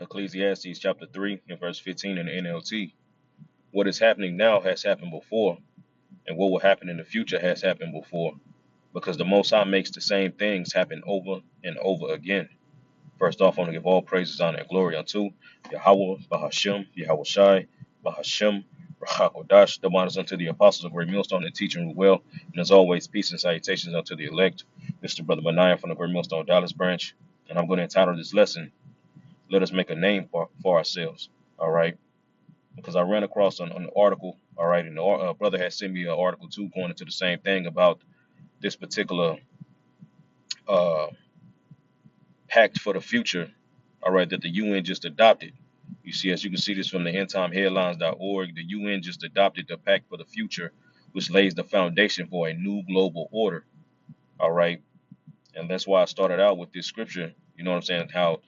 Ecclesiastes chapter 3 and verse 15 in the NLT. What is happening now has happened before, and what will happen in the future has happened before, because the Most High makes the same things happen over and over again. First off, I want to give all praises, honor, and glory unto Yahweh, Bahashem, Yahweh Shai, Bahashem, Rahakodash, the honors unto the apostles of Great Millstone and teaching well. And as always, peace and salutations unto the elect. Mr. Brother Benaiah from the Great Millstone Dallas branch. And I'm going to entitle this lesson, Let Us Make a Name for Ourselves. All right. Because I ran across an article. All right. And the brother had sent me an article too, going into the same thing about this particular uh, pact for the future, all right, that the UN just adopted. You see, as you can see this from the endtimeheadlines.org, the UN just adopted the Pact for the Future, which lays the foundation for a new global order, all right? And that's why I started out with this scripture, you know what I'm saying, how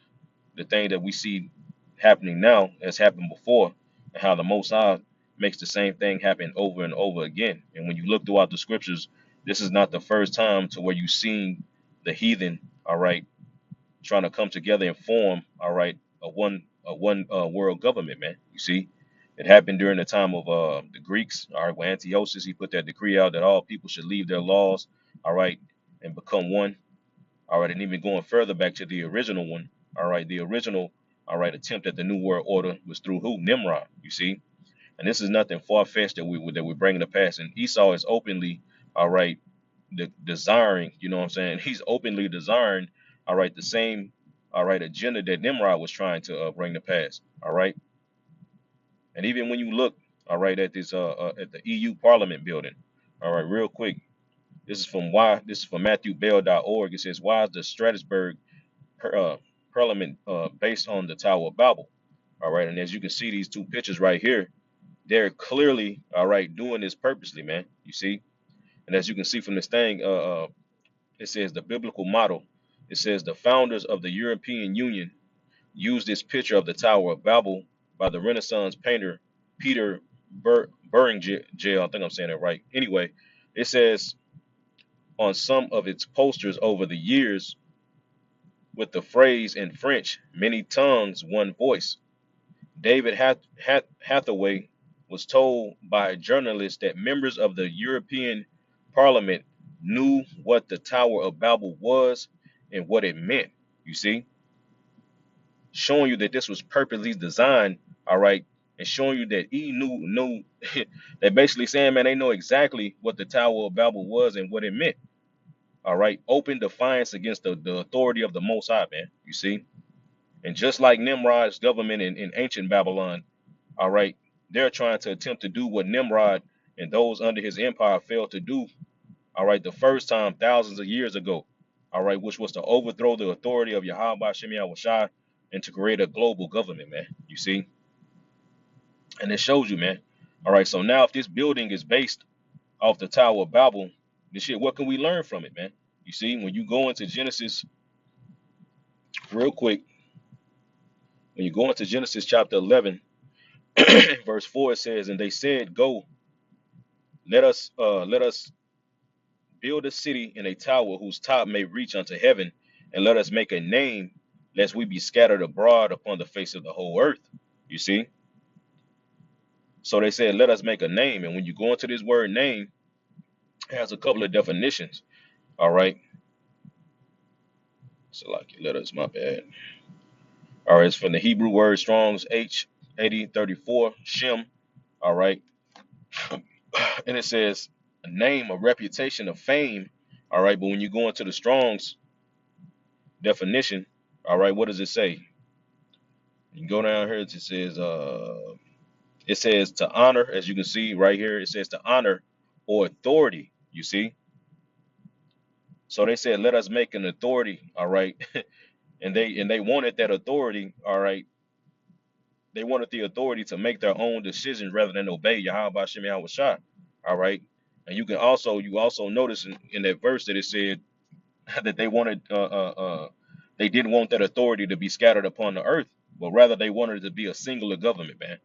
the thing that we see happening now has happened before, and how the Most High makes the same thing happen over and over again. And when you look throughout the scriptures, this is not the first time to where you've seen the heathen, all right, trying to come together and form, all right, a one world government, man. You see, it happened during the time of the Greeks, all right, when Antiochus he put that decree out that all people should leave their laws, all right, and become one, all right, and even going further back to the original one, all right, the original, all right, attempt at the new world order was through who? Nimrod, you see, and this is nothing far fetched that we're bringing to pass, and Esau is openly, all right, desiring, you know what I'm saying? He's openly desiring, all right, the same, all right, agenda that Nimrod was trying to bring to pass, all right. And even when you look, all right, at this, at the EU Parliament building, all right, real quick, this is from MatthewBell.org. It says, why is the Strasbourg Parliament based on the Tower of Babel? All right, and as you can see, these two pictures right here, they're clearly, all right, doing this purposely, man. You see, and as you can see from this thing, it says the biblical model. It says the founders of the European Union used this picture of the Tower of Babel by the Renaissance painter Peter Beringel. I think I'm saying it right. Anyway, it says on some of its posters over the years with the phrase in French, many tongues, one voice. David Hathaway was told by a journalist that members of the European Parliament knew what the Tower of Babel was and what it meant. You see, showing you that this was purposely designed, all right, and showing you that he knew they're basically saying, man, they know exactly what the Tower of Babel was and what it meant. All right, open defiance against the authority of the Most High, man. You see, and just like Nimrod's government in ancient Babylon, all right, they're trying to attempt to do what Nimrod and those under his empire failed to do, all right, the first time thousands of years ago, all right, which was to overthrow the authority of Yahweh Shem Shai and to create a global government, man. You see, and it shows you, man. All right, so now if this building is based off the Tower of Babel, this shit, what can we learn from it, man? You see, when you go into Genesis, real quick, when you go into Genesis chapter 11, verse 4, it says, and they said, go, let us build a city in a tower whose top may reach unto heaven, and let us make a name, lest we be scattered abroad upon the face of the whole earth. You see? So they said, let us make a name. And when you go into this word name, it has a couple of definitions. All right. So like let us, my bad. All right, it's from the Hebrew word Strong's H8034, Shem. All right. And it says a name, a reputation, a fame. All right, but when you go into the Strong's definition, all right, what does it say? You go down here, it says to honor, as you can see right here, it says to honor or authority, you see. So they said, let us make an authority, all right. and they wanted that authority, all right. They wanted the authority to make their own decisions rather than obey Yahweh Shem Yahweh Shah, all right. And you also notice in that verse that it said that they didn't want that authority to be scattered upon the earth, but rather they wanted it to be a singular government, man.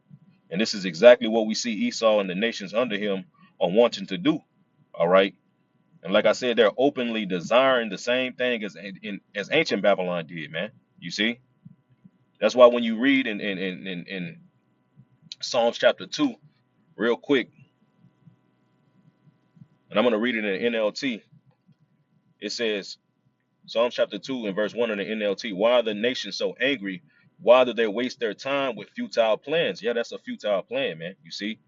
And this is exactly what we see Esau and the nations under him are wanting to do. All right. And like I said, they're openly desiring the same thing as ancient Babylon did, man. You see? That's why when you read in Psalms chapter 2, real quick, and I'm going to read it in the NLT, it says, Psalms chapter 2 and verse 1 in the NLT, why are the nations so angry? Why do they waste their time with futile plans? Yeah, that's a futile plan, man. You see,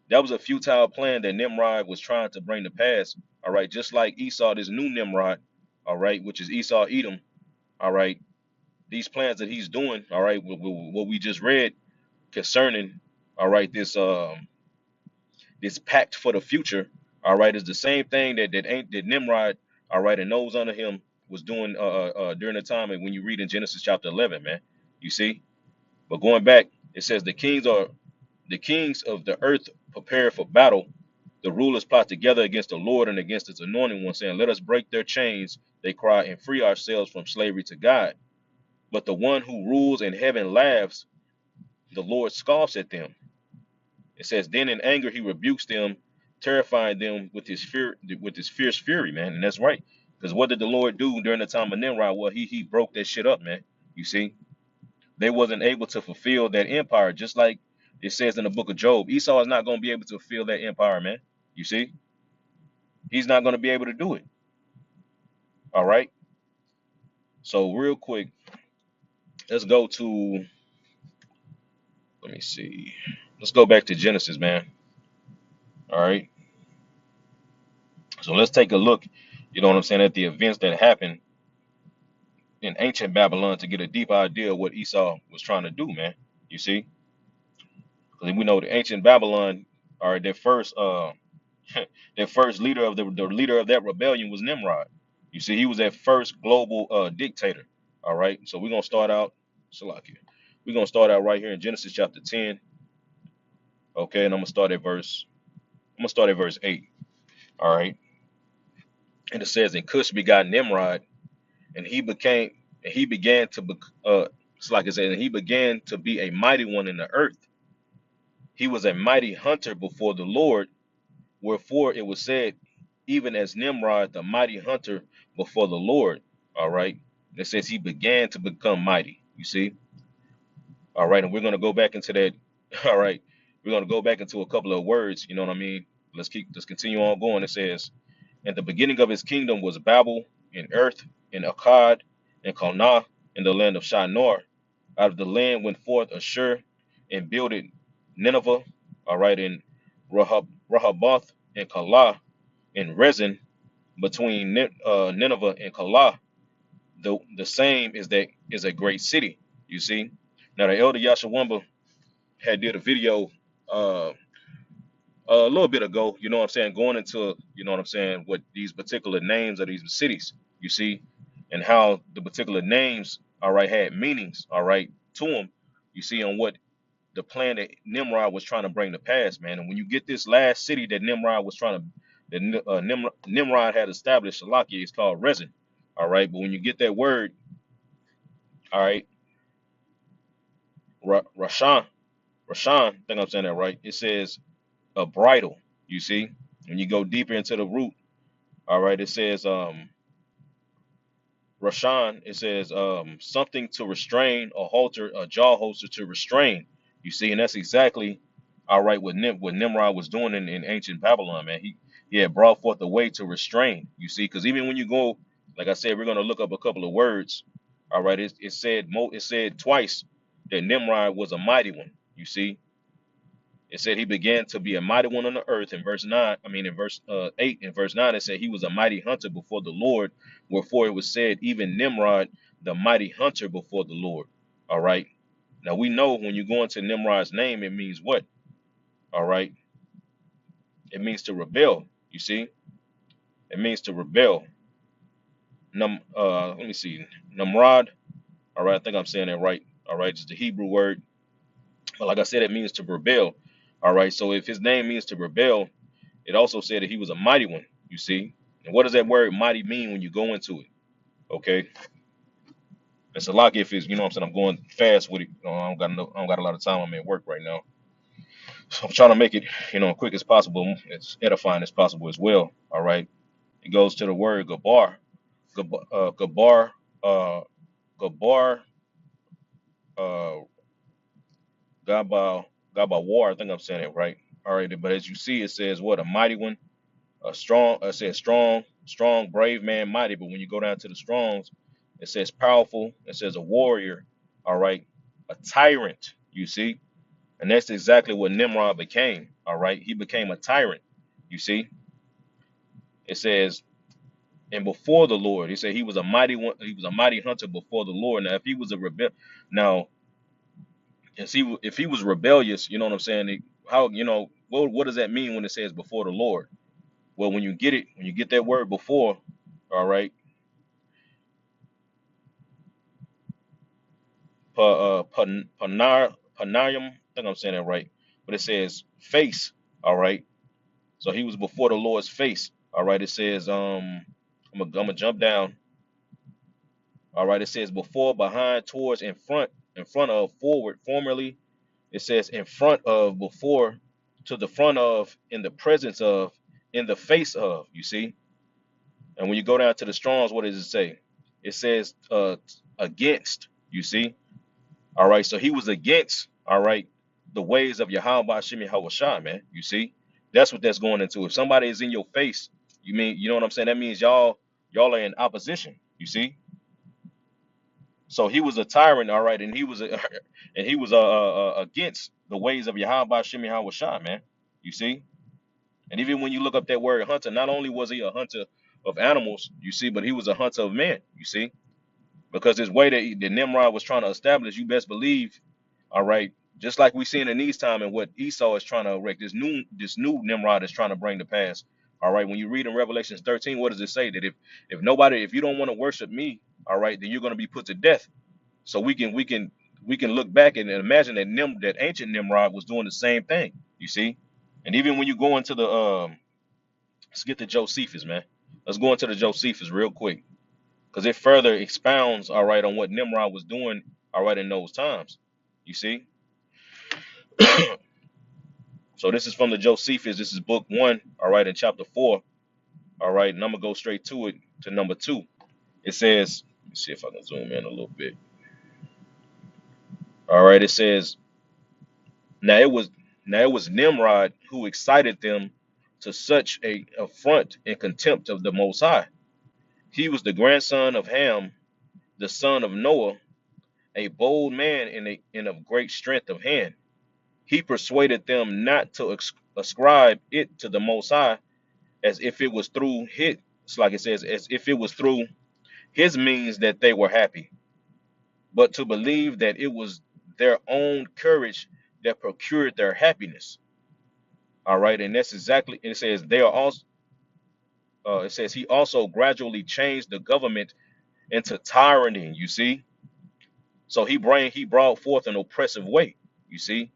that was a futile plan that Nimrod was trying to bring to pass. All right, just like Esau, this new Nimrod, all right, which is Esau Edom, all right, these plans that he's doing, all right, what we just read concerning, all right, this pact for the future, all right, is the same thing that Nimrod, all right, and those under him was doing during the time and when you read in Genesis chapter 11, man, you see. But going back, it says the kings of the earth prepare for battle. The rulers plot together against the Lord and against his anointed one, saying, "Let us break their chains." They cry and free ourselves from slavery to God. But the one who rules in heaven laughs. The Lord scoffs at them. It says, then in anger he rebukes them, terrifying them with his fear, with his fierce fury, man. And that's right. Because what did the Lord do during the time of Nimrod? Well, he broke that shit up, man. You see, they wasn't able to fulfill that empire, just like it says in the book of Job. Esau is not going to be able to fulfill that empire, man. You see, he's not going to be able to do it. All right. So real quick, let's go to. Let me see. Let's go back to Genesis, man. All right. So let's take a look. You know what I'm saying, at the events that happened in ancient Babylon to get a deep idea of what Esau was trying to do, man. You see, because we know the ancient Babylon, all right, their first their first leader of the leader of that rebellion was Nimrod. You see, he was that first global dictator. All right, so we're gonna start out, Salakia. We're gonna start out right here in Genesis chapter 10. Okay, and I'm gonna start at verse 8. All right, and it says, and Cush begot Nimrod, and he began to it's like it said, and he began to be a mighty one in the earth. He was a mighty hunter before the Lord, wherefore it was said, even as Nimrod, the mighty hunter before the Lord. All right. It says he began to become mighty. You see? All right. And we're going to go back into that. All right. We're going to go back into a couple of words. You know what I mean? Let's continue on going. It says, and the beginning of his kingdom was Babel in earth, in Akkad, in Kalnah, in the land of Shinar. Out of the land went forth Ashur and builded Nineveh, all right, in Rehoboth and Calah, in Rezin, between Nineveh and Calah. The same is a great city, you see. Now the elder Yashawamba had did a video uh, a little bit ago, you know what I'm saying, going into, you know what I'm saying, what these particular names of these cities, you see, and how the particular names, all right, had meanings, all right, to them, you see, on what the plan that Nimrod was trying to bring to pass, man. And when you get this last city that Nimrod was trying to, Nimrod had established, Salakia, is called Rezin, all right, but when you get that word, all right, Rashan, I think I'm saying that right, it says a bridle, you see, when you go deeper into the root. All right, it says Rashan, it says something to restrain, a halter, a jaw holster to restrain. You see, and that's exactly all right what Nimrod was doing in ancient Babylon, man. He had brought forth a way to restrain. You see, because even when you go, like I said, we're gonna look up a couple of words. All right, it said twice that Nimrod was a mighty one. You see, it said he began to be a mighty one on the earth in verse 9. I mean, in verse 8, in verse 9, it said he was a mighty hunter before the Lord. Wherefore it was said, even Nimrod, the mighty hunter before the Lord. All right. Now we know when you go into Nimrod's name, it means what? All right. It means to rebel. You see, it means to rebel. Let me see. Nimrod. All right. I think I'm saying that right. All right. It's the Hebrew word. But like I said, it means to rebel. All right. So if his name means to rebel, it also said that he was a mighty one, you see. And what does that word mighty mean when you go into it? Okay. It's a lot if it's, you know what I'm saying, I'm going fast with it. You know, I don't got a lot of time. I'm at work right now. So I'm trying to make it, you know, quick as possible, as edifying as possible as well. All right. It goes to the word gabar. Gabar, uh, gabar, uh Gaba Gaba War. I think I'm saying it right. All right, but as you see, it says what, a mighty one, a strong. It says strong, strong, brave man, mighty. But when you go down to the Strongs, it says powerful. It says a warrior. All right, a tyrant. You see, and that's exactly what Nimrod became. All right, he became a tyrant. You see, it says, and before the Lord, he said he was a mighty one. He was a mighty hunter before the Lord. Now, if he was a rebel, now if he was rebellious, you know what I'm saying? How, what does that mean when it says before the Lord? Well, when you get it, when you get that word before, all right, panayim, I think I'm saying that right, but it says face, all right. So he was before the Lord's face, all right. It says, I'm gonna jump down, all right. It says before, behind, towards, in front of, forward, formerly. It says in front of, before, to the front of, in the presence of, in the face of. You see, and when you go down to the Strongs, what does it say? It says against. You see, all right. So he was against, all right, the ways of Yahweh Shemi Hawashah, man. You see, that's what that's going into. If somebody is in your face, you know what I'm saying? That means y'all are in opposition. You see. So he was a tyrant, all right, and he was and he was against the ways of Yahweh Shemi Hawashah, man. You see, and even when you look up that word hunter, not only was he a hunter of animals, you see, but he was a hunter of men. You see, because this way that Nimrod was trying to establish, you best believe, all right, just like we seen in these time and what Esau is trying to erect, this new Nimrod is trying to bring to pass. All right, when you read in Revelations 13, what does it say? That if you don't want to worship me, all right, then you're going to be put to death. So we can look back and imagine that ancient Nimrod was doing the same thing. You see, and even when you go into the let's get to Josephus, man. Let's go into the Josephus real quick because it further expounds, all right, on what Nimrod was doing, all right, in those times. You see, so this is from the Josephus. This is book 1, all right, in chapter 4, all right, and I'm gonna go straight to it to number 2. It says, let me see if I can zoom in a little bit. All right, it says. Now it was Nimrod who excited them to such a affront and contempt of the Most High. He was the grandson of Ham, the son of Noah, a bold man and of great strength of hand. He persuaded them not to ascribe it to the Most High, as if it was through his, it's like it says, as if it was through his means that they were happy, but to believe that it was their own courage that procured their happiness. All right, and that's exactly. And it says they are also. It says he also gradually changed the government into tyranny. You see, so he brought forth an oppressive way. You see,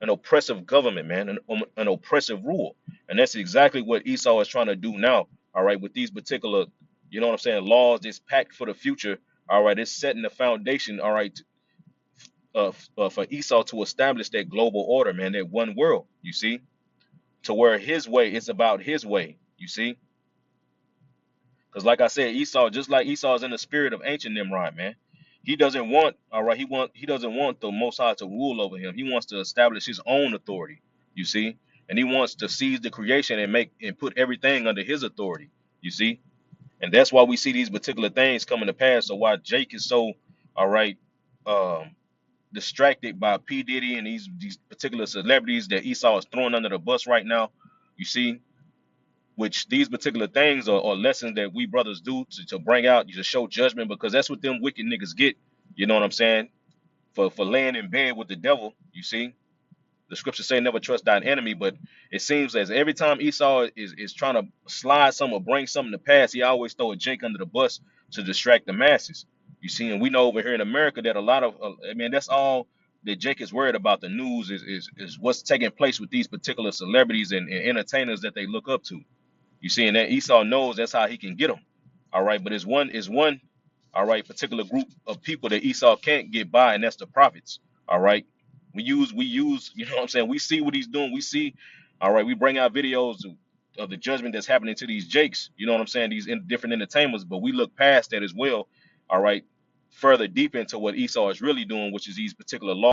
an oppressive government, man, an oppressive rule, and that's exactly what Esau is trying to do now. All right, with these particular, you know what I'm saying, laws, this pact for the future. All right, it's setting the foundation. All right, for Esau to establish that global order, man, that one world. You see, to where his way is about his way. You see. Because like I said, Esau, just like Esau is in the spirit of ancient Nimrod, man. He doesn't want, all right, he doesn't want the Most High to rule over him. He wants to establish his own authority, you see? And he wants to seize the creation and put everything under his authority, you see? And that's why we see these particular things coming to pass. So why Jake is so, all right, um, distracted by P. Diddy and these particular celebrities that Esau is throwing under the bus right now, you see? Which these particular things are lessons that we brothers do to bring out, to show judgment, because that's what them wicked niggas get. You know what I'm saying? For laying in bed with the devil. You see, the scriptures say never trust thine enemy, but it seems as every time Esau is trying to slide something or bring something to pass, he always throw a Jake under the bus to distract the masses. You see, and we know over here in America that a lot of, I mean, that's all that Jake is worried about. The news is what's taking place with these particular celebrities and entertainers that they look up to. You see, and that Esau knows that's how he can get them. All right, but it's one, all right, particular group of people that Esau can't get by, and that's the prophets. All right, we use, you know what I'm saying? We see what he's doing. We see, all right, we bring out videos of the judgment that's happening to these Jakes. You know what I'm saying? These different entertainers, but we look past that as well. All right, further deep into what Esau is really doing, which is these particular laws.